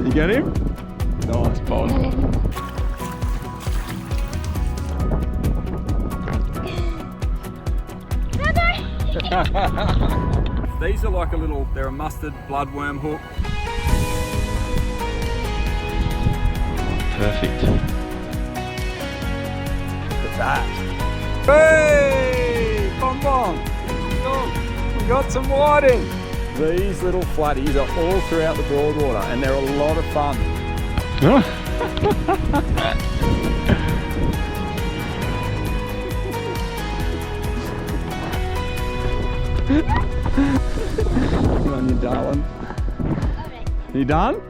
You get him? Nice, Bon. These are like a little, they're a mustard bloodworm hook. Perfect. Look at that. Hey! Bon Bon! We got some whiting! These little flatties are all throughout the Broadwater and they're a lot of fun. Good on you, darling. You done?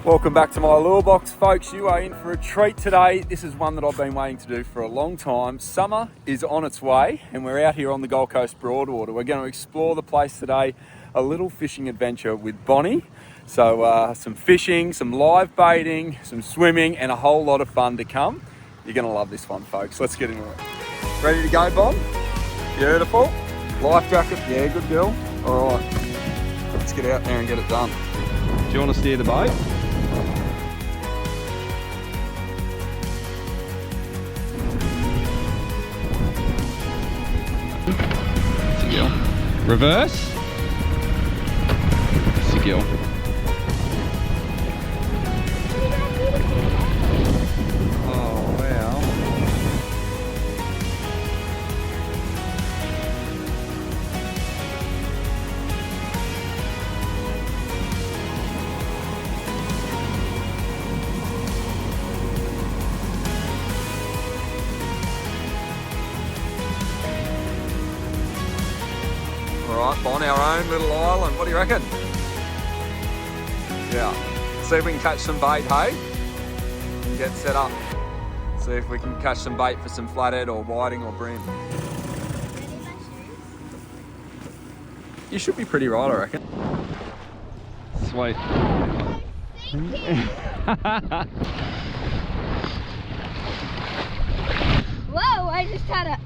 Welcome back to my lure box, folks. You are in for a treat today. This is one that I've been waiting to do for a long time. Summer is on its way and we're out here on the Gold Coast Broadwater. We're going to explore the place today, a little fishing adventure with Bonnie. So some fishing, some live baiting, some swimming and a whole lot of fun to come. You're going to love this one, folks. Let's get into it. Ready to go, Bon? Beautiful. Life jacket, yeah, good girl. All right, let's get out there and get it done. Do you want to steer the boat? That's a gill. Reverse. That's a gill. Alright, on our own little island, what do you reckon? Yeah, see if we can catch some bait, hey? And get set up. See if we can catch some bait for some flathead or whiting or bream. You should be pretty right, I reckon. Sweet. Whoa, I just had a...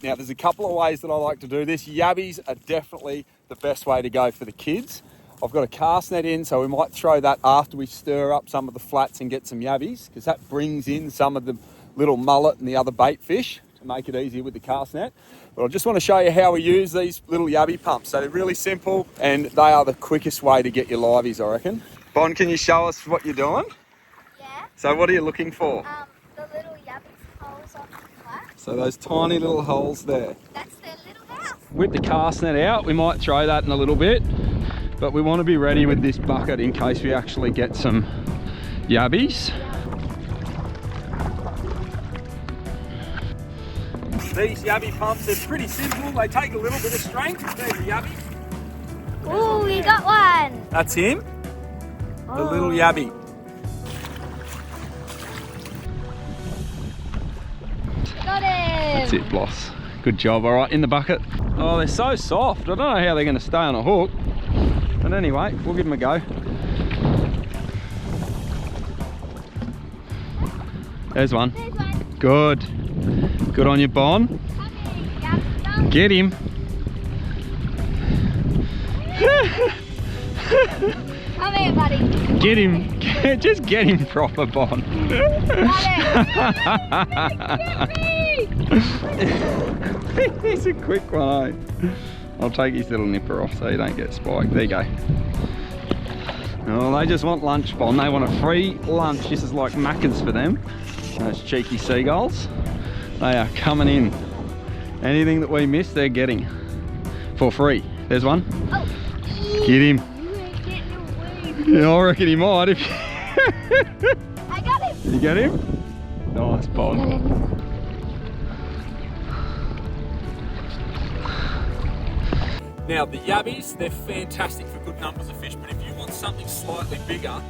Now there's a couple of ways that I like to do this. Yabbies are definitely the best way to go for the kids. I've got a cast net in, so we might throw that after we stir up some of the flats and get some yabbies, because that brings in some of the little mullet and the other bait fish to make it easier with the cast net. But I just want to show you how we use these little yabby pumps. So they're really simple and they are the quickest way to get your liveys, I reckon. Bon, can you show us what you're doing? Yeah. So what are you looking for? The little yabby holes on the flat. So those tiny little holes there. That's their little house. Whip the cast net out. We might throw that in a little bit, but we want to be ready with this bucket in case we actually get some yabbies. These yabby pumps are pretty simple. They take a little bit of strength. There's a yabby. Ooh, we got one. That's him. The little yabby. Got him. That's it, Bloss. Good job. All right, in the bucket. Oh, they're so soft. I don't know how they're going to stay on a hook. But anyway, we'll give them a go. There's one. There's one. Good. Good on you, Bon. Get him. Come here, buddy. Get him. Just get him proper, Bon. He's a quick one, eh? I'll take his little nipper off so you don't get spiked. There you go. Oh, they just want lunch, Bon. They want a free lunch. This is like Macca's for them. Those cheeky seagulls. They are coming in. Anything that we miss, they're getting for free. There's one. Oh. Get him. You ain't getting away. Yeah, I reckon he might if you... I got him. You get him? Nice, Bon. Now the yabbies, they're fantastic for good numbers of fish, but if you want something slightly bigger,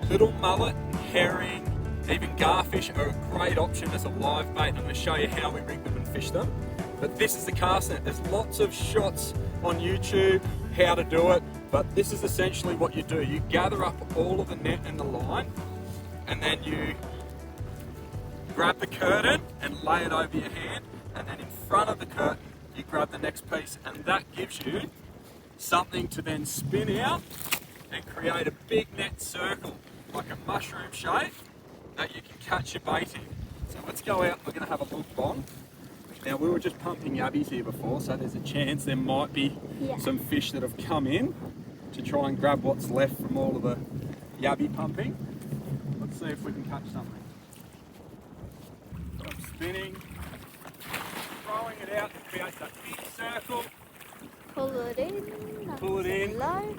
little mullet, herring, even garfish are a great option as a live bait. I'm going to show you how we rig them and fish them. But this is the cast net. There's lots of shots on YouTube, how to do it, but this is essentially what you do. You gather up all of the net and the line, and then you grab the curtain and lay it over your hand, and then in front of the curtain, you grab the next piece, and that gives you something to then spin out and create a big net circle, like a mushroom shape, that you can catch your bait in. So let's go out, we're going to have a look on. Now we were just pumping yabbies here before, so there's a chance there might be some fish that have come in to try and grab what's left from all of the yabby pumping. Let's see if we can catch something. So I'm spinning, throwing it out to create that big circle. Pull it in. Pull it in. Low.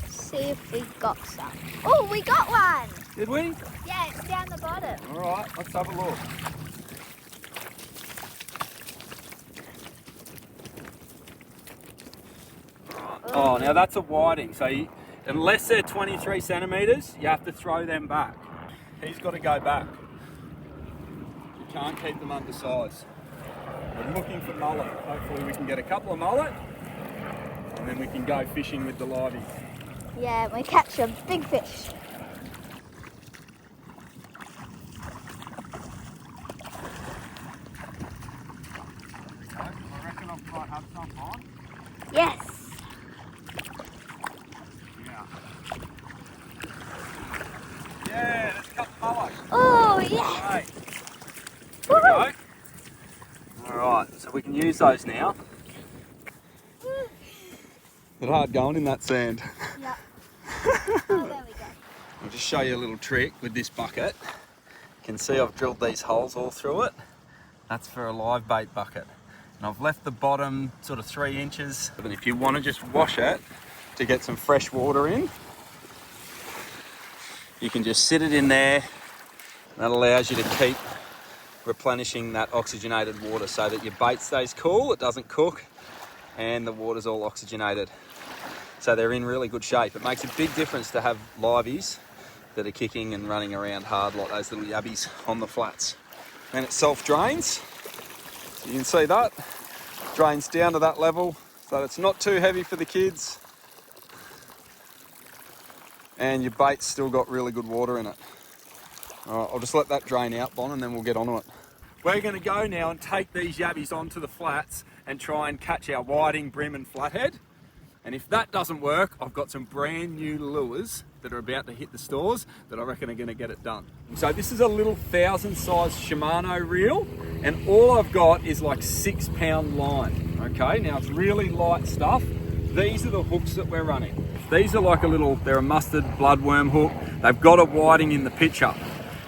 See if we got some. Oh, we got one. Did we? Yeah, it's down the bottom. All right, let's have a look. Oh, now that's a whiting. So unless they're 23 centimetres, you have to throw them back. He's got to go back. You can't keep them undersized. We're looking for mullet. Hopefully we can get a couple of mullet and then we can go fishing with the liveys. Yeah, we catch a big fish. I reckon I might have some on. Yes. Yeah, let's cut the mullet. Oh, yes. Right. There we go. Alright, so we can use those now. It's hard going in that sand. Yeah. Oh, there we go. I'll just show you a little trick with this bucket. You can see I've drilled these holes all through it. That's for a live bait bucket. And I've left the bottom sort of 3 inches. And if you want to just wash it to get some fresh water in, you can just sit it in there. That allows you to keep replenishing that oxygenated water so that your bait stays cool, it doesn't cook, and the water's all oxygenated. So they're in really good shape. It makes a big difference to have liveys that are kicking and running around hard like those little yabbies on the flats. And it self-drains. You can see that. Drains down to that level so it's not too heavy for the kids. And your bait's still got really good water in it. All right, I'll just let that drain out, Bon, and then we'll get onto it. We're going to go now and take these yabbies onto the flats and try and catch our whiting, brim and flathead. And if that doesn't work, I've got some brand new lures that are about to hit the stores that I reckon are going to get it done. So this is a little 1,000 size Shimano reel, and all I've got is like 6 pound line. Okay, now it's really light stuff. These are the hooks that we're running. These are like they're a mustard bloodworm hook. They've got a whiting in the picture,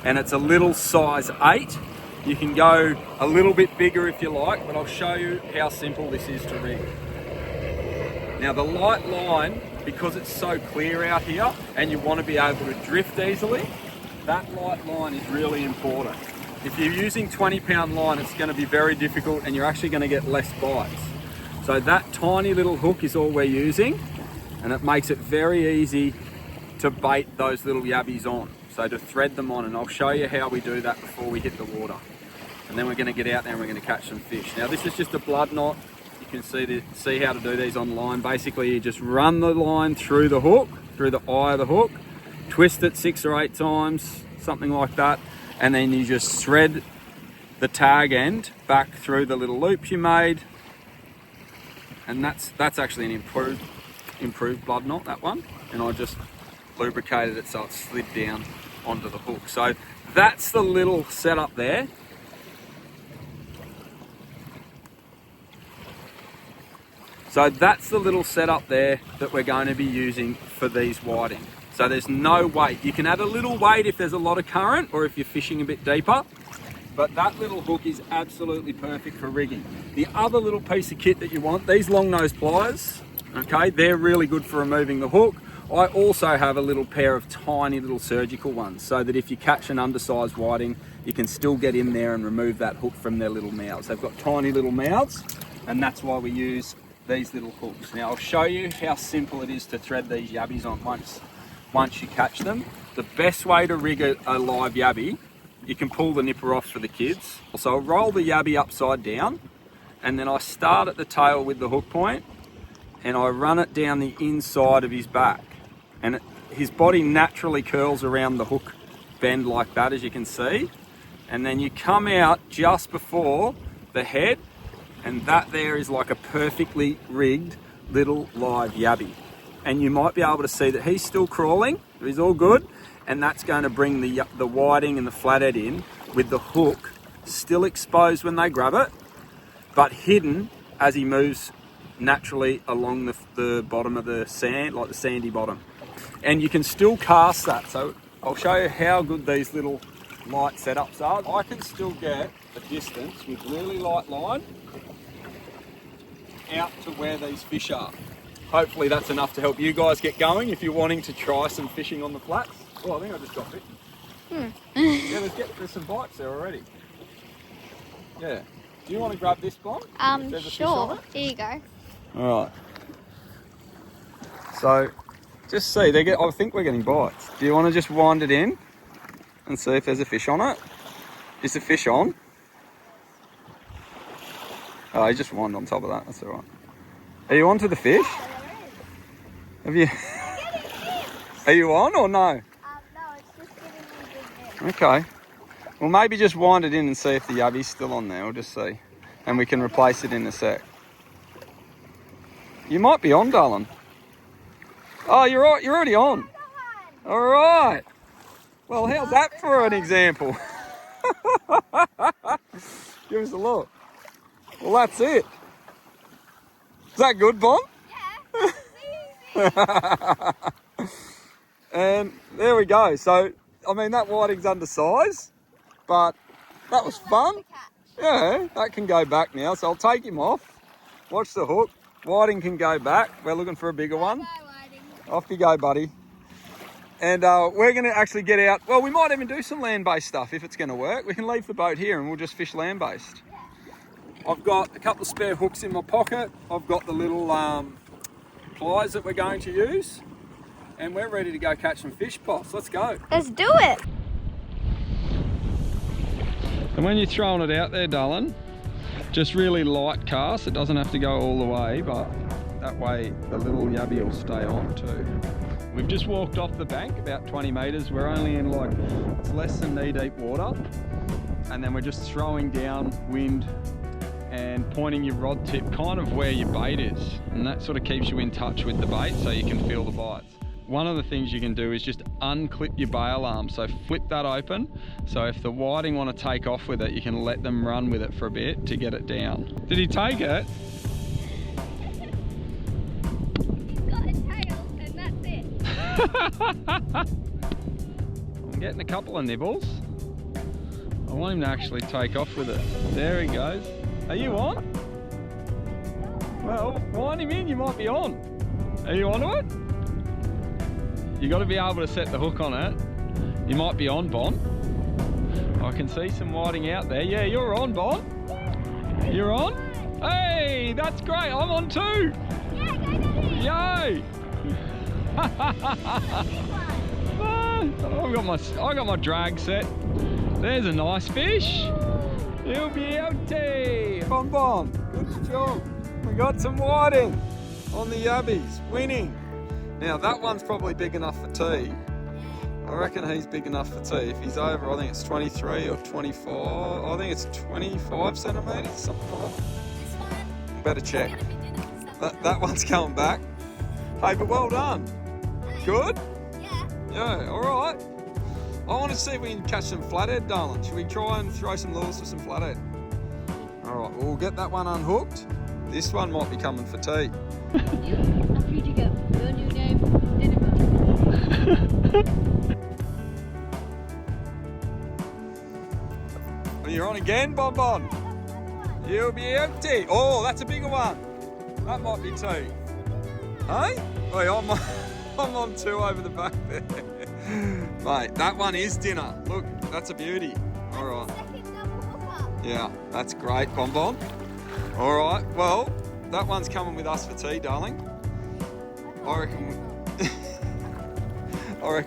and it's a little size 8. You can go a little bit bigger if you like, but I'll show you how simple this is to rig. Now the light line, because it's so clear out here and you want to be able to drift easily, that light line is really important. If you're using 20 pound line, it's going to be very difficult and you're actually going to get less bites. So that tiny little hook is all we're using, and it makes it very easy to bait those little yabbies on. So to thread them on, and I'll show you how we do that before we hit the water. And then we're going to get out there and we're going to catch some fish. Now this is just a blood knot. You can see how to do these online. Basically you just run the line through the hook, through the eye of the hook, twist it 6 or 8 times, something like that, and then you just thread the tag end back through the little loops you made. And that's actually an improved blood knot, that one. And I just lubricated it so it slid down onto the hook. So that's the little setup there. So that's the little setup there that we're going to be using for these whiting. So there's no weight. You can add a little weight if there's a lot of current or if you're fishing a bit deeper, but that little hook is absolutely perfect for rigging. The other little piece of kit that you want, these long nose pliers, okay, they're really good for removing the hook. I also have a little pair of tiny little surgical ones so that if you catch an undersized whiting, you can still get in there and remove that hook from their little mouths. They've got tiny little mouths, and that's why we use these little hooks. Now I'll show you how simple it is to thread these yabbies on once you catch them. The best way to rig a live yabby, you can pull the nipper off for the kids. So I'll roll the yabby upside down, and then I start at the tail with the hook point and I run it down the inside of his back, and his body naturally curls around the hook bend like that, as you can see, and then you come out just before the head, and that there is like a perfectly rigged little live yabby. And you might be able to see that he's still crawling, he's all good, and that's going to bring the whiting and the flathead in with the hook still exposed when they grab it, but hidden as he moves naturally along the bottom of the sand, like the sandy bottom. And you can still cast that. So I'll show you how good these little light setups are. I can still get a distance with really light line out to where these fish are. Hopefully that's enough to help you guys get going if you're wanting to try some fishing on the flats. Oh, I think I just got bit. Yeah, there's some bites there already. Yeah. Do you want to grab this bomb? Sure. Here you go. All right. So, just see, I think we're getting bites. Do you want to just wind it in and see if there's a fish on it? Is the fish on? Oh, you just wind on top of that. That's all right. Are you on to the fish? Have you? Are you on or no? No, it's just giving me big bit. Okay. Well, maybe just wind it in and see if the yabby's still on there. We'll just see. And we can replace it in a sec. You might be on, darling. Oh, you're right. You're already on. All right. Well, how's that for an example? Give us a look. Well, that's it. Is that good, Bon? Yeah. And there we go. So, I mean, that whiting's undersized, but that was fun. Yeah, that can go back now. So I'll take him off. Watch the hook. Whiting can go back. We're looking for a bigger one. Off you go, buddy. And we're going to actually get out. Well, we might even do some land-based stuff if it's going to work. We can leave the boat here and we'll just fish land-based. I've got a couple of spare hooks in my pocket. I've got the little pliers that we're going to use. And we're ready to go catch some fish, boss. Let's go. Let's do it. And when you're throwing it out there, darling, just really light cast. It doesn't have to go all the way, but that way the little yabby will stay on too. We've just walked off the bank about 20 metres. We're only in it's less than knee-deep water. And then we're just throwing downwind and pointing your rod tip kind of where your bait is. And that sort of keeps you in touch with the bait so you can feel the bites. One of the things you can do is just unclip your bail arm. So flip that open. So if the whiting want to take off with it, you can let them run with it for a bit to get it down. Did he take it? Got a tail and that's it. I'm getting a couple of nibbles. I want him to actually take off with it. There he goes. Are you on? Well, wind him in, you might be on. Are you onto it? You got to be able to set the hook on it. You might be on, Bon. I can see some whiting out there. Yeah, you're on, Bon. You're on? Hey, that's great. I'm on too. Yay! I got my drag set. There's a nice fish. He'll be outie. Bon Bon, good job. We got some whiting on the yabbies, winning. Now that one's probably big enough for tea. I reckon he's big enough for tea. If he's over, I think it's 23 or 24. I think it's 25 centimetres, something like that. Better check. That one's coming back. Hey, but well done. Good? Yeah, all right. I want to see if we can catch some flathead, darling. Should we try and throw some lures for some flathead? All right, we'll get that one unhooked. This one might be coming for tea. You are free to go. Your new name, Dinner. You're on again, Bon Bon. You'll be empty. Oh, that's a bigger one. That might be two. Hey? Wait, I'm on two over the back there. Mate, that one is dinner. Look, that's a beauty. All right. Yeah, that's great, Bon Bon. All right, well, that one's coming with us for tea, darling. I reckon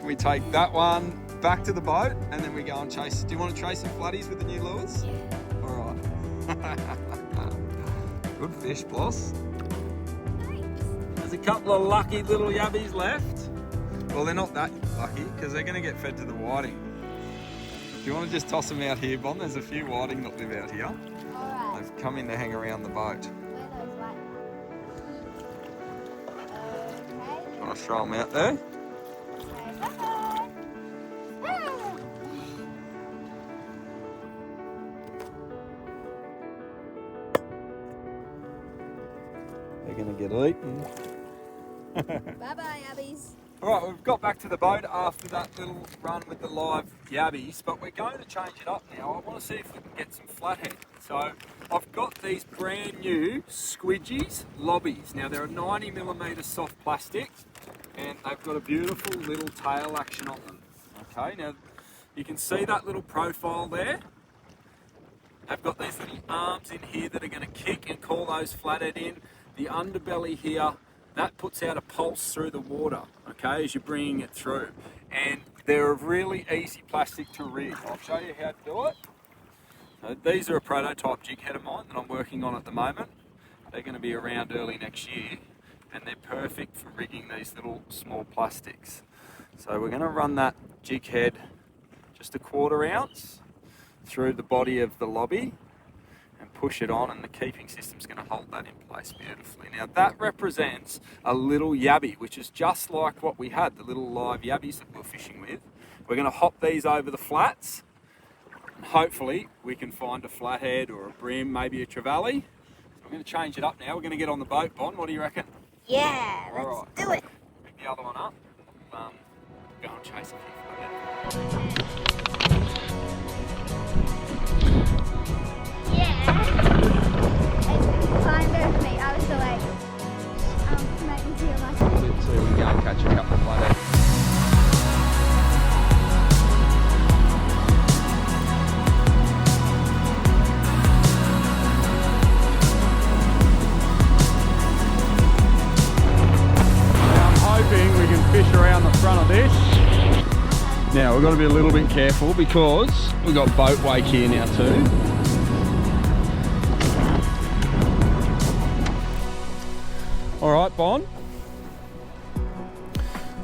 we take that one back to the boat and then we go and chase. Do you want to chase some flatties with the new lures? Yeah. All right. Good fish, boss. There's a couple of lucky little yabbies left. Well, they're not that lucky because they're going to get fed to the whiting. Do you want to just toss them out here, Bon? There's a few whiting that live out here. Alright. They've come in to hang around the boat. Where are those white ones? Okay. Do you want to throw them out there? Say bye. They're going to get eaten. Bye-bye, Abbies. All right, we've got back to the boat after that little run with the live yabbies, but we're going to change it up now. I want to see if we can get some flathead. So I've got these brand new Squidgies Lobbies. Now they're a 90mm soft plastic and they've got a beautiful little tail action on them. Okay, now you can see that little profile there. They've got these little arms in here that are going to kick and call those flathead in. The underbelly here, that puts out a pulse through the water, okay, as you're bringing it through. And they're a really easy plastic to rig. I'll show you how to do it. So these are a prototype jig head of mine that I'm working on at the moment. They're going to be around early next year, and they're perfect for rigging these little small plastics. So we're going to run that jig head just a 1/4 ounce through the body of the lobby and push it on, and the keeping system's going to hold that in place beautifully. Now that represents a little yabby, which is just like what we had, the little live yabbies that we were fishing with. We're going to hop these over the flats, and hopefully we can find a flathead or a bream, maybe a trevally. So I'm going to change it up now. We're going to get on the boat, Bon. What do you reckon? Yeah, let's Alright. do it. Pick the other one up. Go and chase a few flathead. Kind of me. I was delayed. Making feel like So we can go and catch a couple of flathead. I'm hoping we can fish around the front of this. Now we've got to be a little bit careful because we've got boat wake here now too. All right, Bon.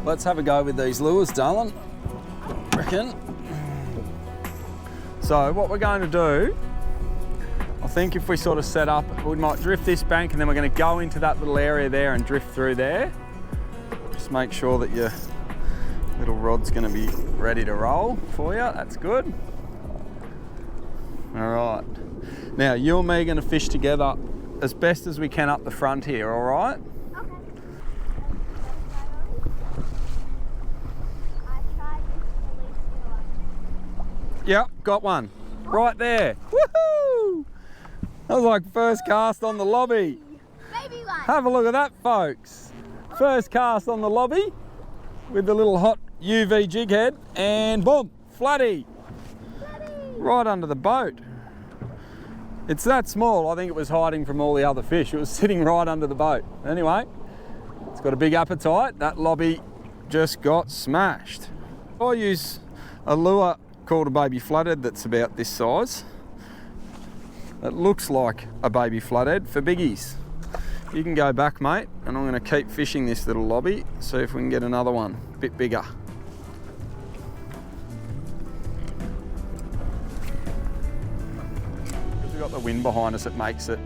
Let's have a go with these lures, darling. Reckon. So what we're going to do, I think if we sort of set up, we might drift this bank and then we're going to go into that little area there and drift through there. Just make sure that your little rod's going to be ready to roll for you. That's good. All right. Now you and me are going to fish together as best as we can up the front here, all right? Yep, got one. Right there. Woohoo! That was like first cast on the lobby. baby one. Have a look at that, folks. First cast on the lobby with the little hot UV jig head, and boom, flatty. Right under the boat. It's that small, I think it was hiding from all the other fish. It was sitting right under the boat. Anyway, it's got a big appetite. That lobby just got smashed. I use a lure called a baby flathead that's about this size. It looks like a baby flathead for biggies. You can go back, mate, and I'm going to keep fishing this little lobby, see if we can get another one a bit bigger. Because we've got the wind behind us, it makes it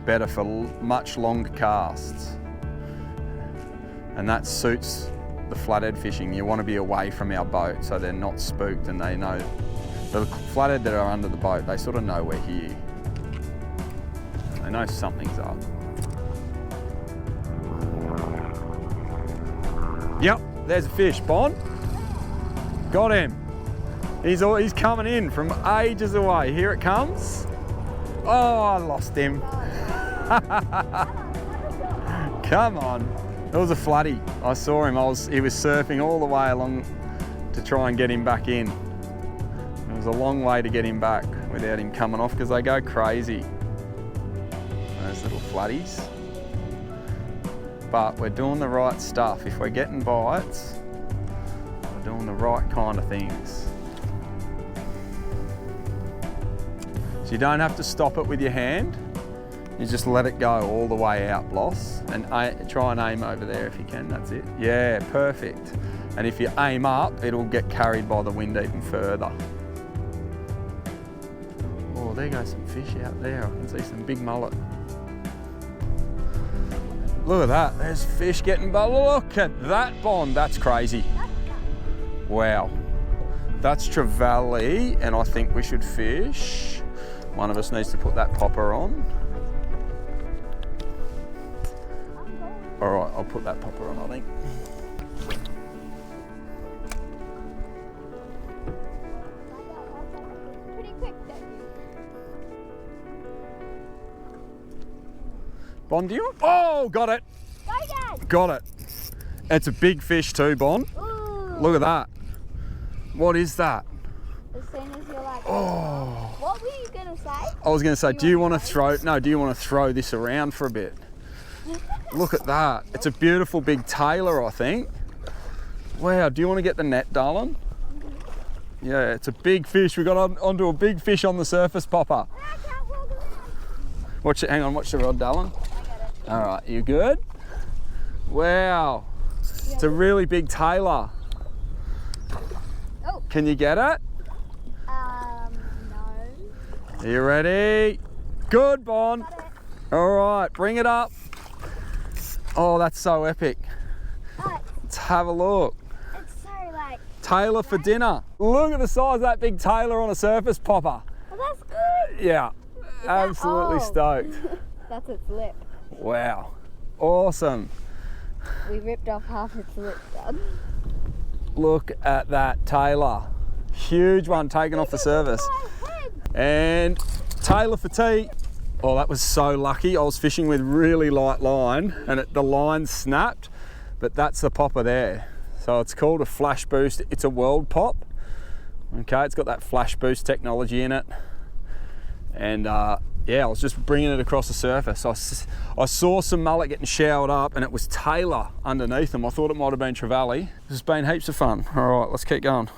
better for much longer casts. And that suits the flathead fishing. You want to be away from our boat so they're not spooked, and they know, the flathead that are under the boat, they sort of know we're here. They know something's up. Yep, there's a fish, Bon. Got him. He's coming in from ages away. Here it comes. Oh, I lost him. Come on. It was a flatty. I saw him. He was surfing all the way along to try and get him back in. It was a long way to get him back without him coming off because they go crazy. Those little flatties. But we're doing the right stuff. If we're getting bites, we're doing the right kind of things. So you don't have to stop it with your hand. You just let it go all the way out, Bloss, and try and aim over there if you can, that's it. Yeah, perfect. And if you aim up, it'll get carried by the wind even further. there goes some fish out there. I can see some big mullet. Look at that, there's fish getting, but look at that, Bond, that's crazy. Wow. That's trevally, and I think we should fish. One of us needs to put that popper on. All right, I'll put that popper on, I think. Pretty quick though. Bond, do you? Oh, got it. Go, Dad. Got it. It's a big fish too, Bond. Ooh. Look at that. What is that? As soon as you're like, Oh. what were you gonna say? I was going to say, do you want to throw? No, do you want to throw this around for a bit? Look at that. It's a beautiful big tailor, I think. Wow, do you want to get the net, darling? Yeah, it's a big fish. We got onto a big fish on the surface popper. I can't walk around. Hang on, watch the rod, darling. I got it. All right, you good? Wow, it's a really big tailor. Oh. Can you get it? No. Are you ready? Good, Bond. Got it. All right, bring it up. Oh, that's so epic. Oh, Let's have a look. it's so like, Tailor for dinner. Look at the size of that big tailor on a surface popper. oh, that's good. Yeah, absolutely oh. stoked. That's its lip. Wow, awesome. We ripped off half its lip, Dad. Look at that tailor. Huge one taken off the surface. And tailor for tea. Oh, that was so lucky. I was fishing with really light line and the line snapped, but that's the popper there. So it's called a flash boost. It's a world pop. Okay, it's got that flash boost technology in it. And yeah, I was just bringing it across the surface. I saw some mullet getting showered up and it was tailor underneath them. I thought it might have been trevally. This has been heaps of fun. All right, let's keep going.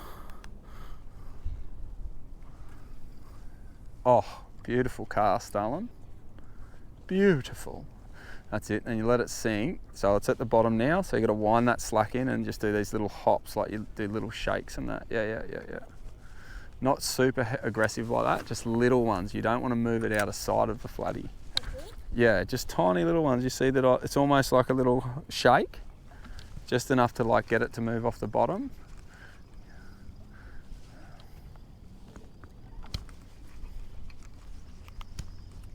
Oh, beautiful cast, darling. Beautiful. That's it, and you let it sink. So it's at the bottom now, so you gotta wind that slack in and just do these little hops, like you do little shakes and that. Yeah. Not super aggressive like that, just little ones. You don't wanna move it out of sight of the flatty. Yeah, just tiny little ones. You see that it's almost like a little shake, just enough to like get it to move off the bottom.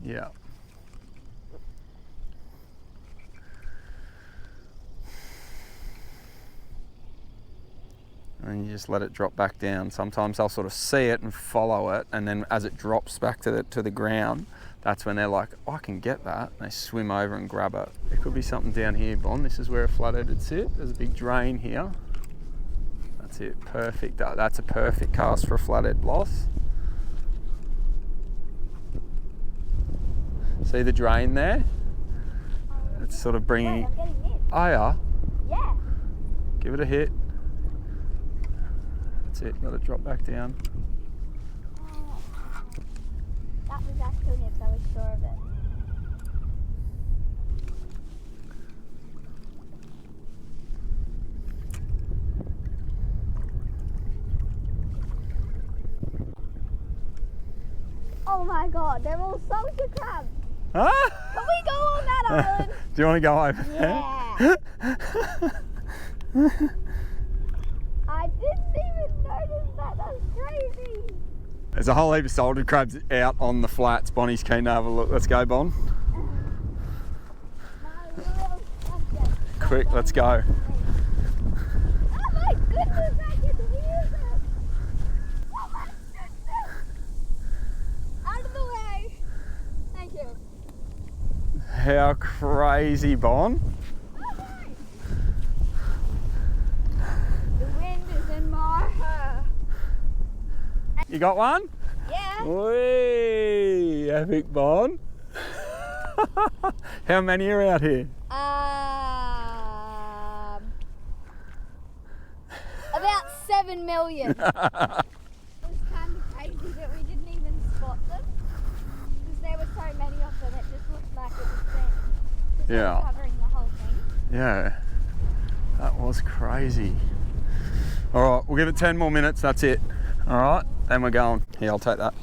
Yeah. And you just let it drop back down. Sometimes they'll sort of see it and follow it, and then as it drops back to the ground, that's when they're like, oh, I can get that. And they swim over and grab it. There could be something down here, Bond. This is where a flathead would sit. There's a big drain here. That's it, perfect. That's a perfect cast for a flathead, Bloss. See the drain there? It's sort of bringing... I'm getting it. Oh yeah? Yeah. Give it a hit. That's it, let it drop back down. Oh, that was actually nips, I was sure of it. Oh my god, they're all salted crabs. Huh? Can we go on that island? Do you want to go over there? Yeah. I didn't even notice that. That's crazy. There's a whole heap of salted crabs out on the flats. Bonnie's keen to have a look. Let's go, Bon. Quick, let's go. Oh my goodness, I can hear them. Oh my goodness. Out of the way. Thank you. How crazy, Bon. The wind is in my hair. You got one? Yeah. Whee! Epic, Bon. How many are out here? About 7 million. It was kind of crazy that we didn't even spot them because there were so many of them. It just looked like it was them. Yeah. Covering the whole thing. Yeah, that was crazy. All right, we'll give it 10 more minutes, that's it. All right, then we're going. Here, I'll take that.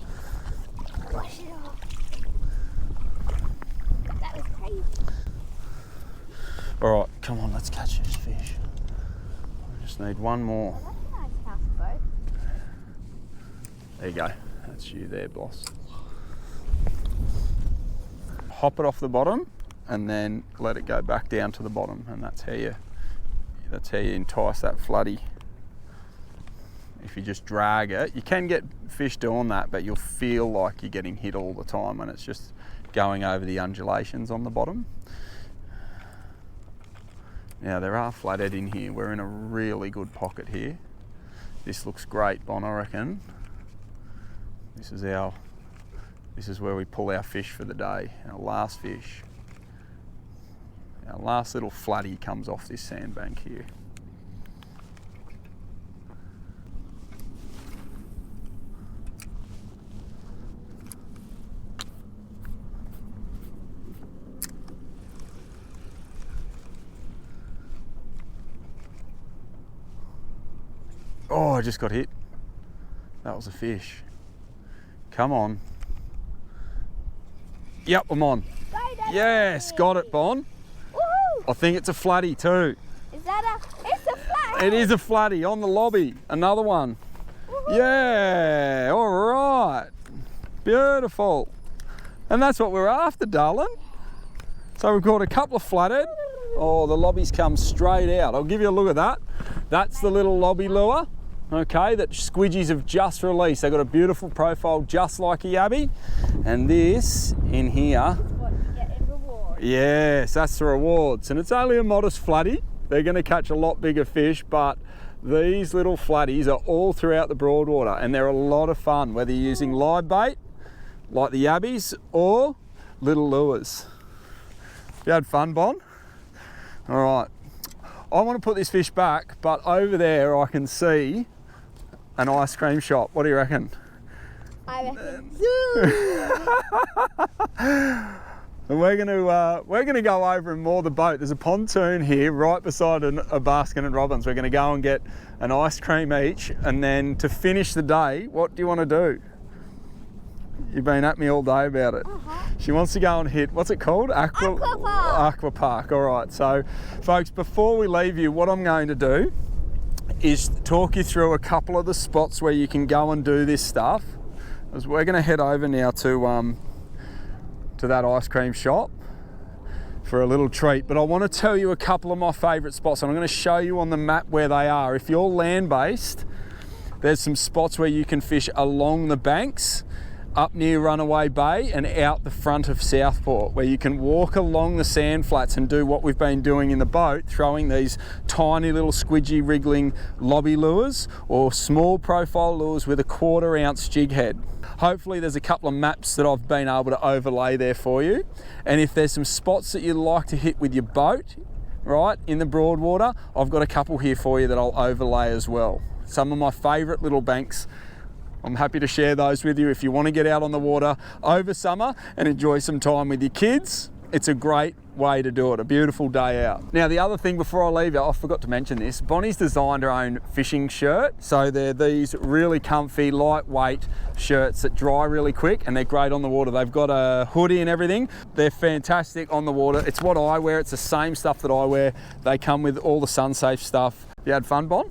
All right, come on, let's catch this fish. I just need one more. Well, that's a nice houseboat. There you go. That's you there, boss. Hop it off the bottom and then let it go back down to the bottom, and that's how you entice that floodie. If you just drag it, you can get fish doing that, but you'll feel like you're getting hit all the time when it's just going over the undulations on the bottom. Now there are flathead in here. We're in a really good pocket here. This looks great, Bon, I reckon. This is where we pull our fish for the day, our last fish. Our last little floodie comes off this sandbank here. Oh, I just got hit. That was a fish. Come on. Yep, I'm on. Yes, got it, Bon. Woohoo! I think it's a floodie too. Is that it's a flathead? It is a floodie on the lobby. Another one. Woohoo! Yeah, all right. Beautiful. And that's what we're after, darling. So we've got a couple of flathead. Oh, the lobby's come straight out. I'll give you a look at that. That's the little lobby lure, okay, that Squidgies have just released. They've got a beautiful profile just like a yabby. And this in here, What you get in reward. yes, that's the rewards. And it's only a modest floodie. They're going to catch a lot bigger fish, but these little floodies are all throughout the Broadwater, and they're a lot of fun, whether you're using live bait, like the yabbies, or little lures. You had fun, Bon? All right. I want to put this fish back, but over there I can see an ice cream shop. What do you reckon? I reckon. And we're gonna go over and moor the boat. There's a pontoon here right beside a Baskin and Robbins. We're gonna go and get an ice cream each, and then to finish the day, what do you want to do? You've been at me all day about it. She wants to go and hit, what's it called? Aqua Park. Aqua Park, all right. So, folks, before we leave you, what I'm going to do is talk you through a couple of the spots where you can go and do this stuff. As we're going to head over now to that ice cream shop for a little treat. But I want to tell you a couple of my favourite spots, and I'm going to show you on the map where they are. If you're land-based, there's some spots where you can fish along the banks, up near Runaway Bay and out the front of Southport, where you can walk along the sand flats and do what we've been doing in the boat, throwing these tiny little squidgy wriggling lobby lures or small profile lures with a 1/4 ounce jig head. Hopefully there's a couple of maps that I've been able to overlay there for you. And if there's some spots that you'd like to hit with your boat, right, in the Broadwater, I've got a couple here for you that I'll overlay as well. Some of my favourite little banks. I'm happy to share those with you if you want to get out on the water over summer and enjoy some time with your kids. It's a great way to do it, a beautiful day out. Now, the other thing before I leave you, I forgot to mention this, Bonnie's designed her own fishing shirt. So they're these really comfy, lightweight shirts that dry really quick, and they're great on the water. They've got a hoodie and everything. They're fantastic on the water. It's what I wear. It's the same stuff that I wear. They come with all the sun-safe stuff. You had fun, Bon?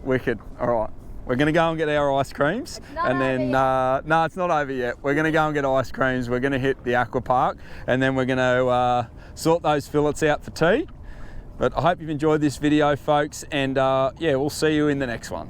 Wicked. All right. We're going to go and get our ice creams, and then no, it's not over yet. We're going to go and get ice creams. We're going to hit the aqua park, and then we're going to sort those fillets out for tea. But I hope you've enjoyed this video, folks, and yeah, we'll see you in the next one.